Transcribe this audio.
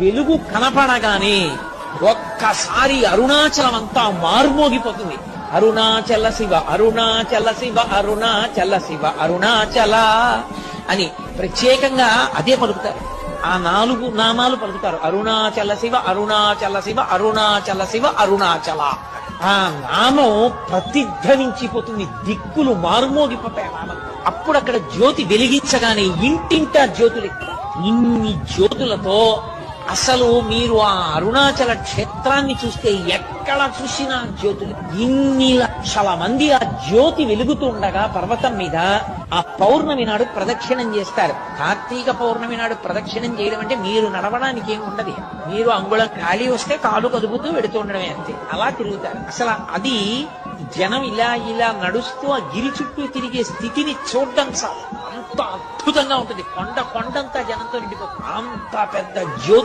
వెలుగు కనపడగానే ఒక్కసారి అరుణాచలం అంతా మార్మోగిపోతుంది. అరుణాచల శివ అరుణాచల శివ అరుణాచల శివ అరుణాచల అని ప్రత్యేకంగా అదే పలుకుతారు. ఆ 4 నామాలు పలుకుతారు. అరుణాచల శివ అరుణాచల శివ అరుణాచల శివ అరుణాచల. ఆ నామం ప్రతిధ్వనించిపోతుంది, దిక్కులు మారుమోగిపోతాయి నామం. అప్పుడు అక్కడ జ్యోతి వెలిగించగానే ఇంటింటా జ్యోతులు, ఇన్ని జ్యోతులతో అసలు మీరు ఆ అరుణాచల క్షేత్రాన్ని చూస్తే ఎక్కడ చూసినా జ్యోతులు. ఇన్ని లక్షల మంది ఆ జ్యోతి వెలుగుతూ ఉండగా పర్వతం మీద ఆ పౌర్ణమి నాడు ప్రదక్షిణం చేస్తారు. కార్తీక పౌర్ణమి నాడు ప్రదక్షిణం చేయడం అంటే మీరు నడవడానికి ఏమి ఉండదు. మీరు అంగుళం ఖాళీ వస్తే కాలు కదుపుతూ వెడుతూ ఉండడమే అంతే. అలా తిరుగుతారు. అసలు అది జనం ఇలా ఇలా నడుస్తూ ఆ గిరి చుట్టూ తిరిగే స్థితిని చూడడం చాలు, అంత అద్భుతంగా ఉంటుంది. కొండంతా జనంతో నిండిపోతుంది. అంత పెద్ద జ్యోతి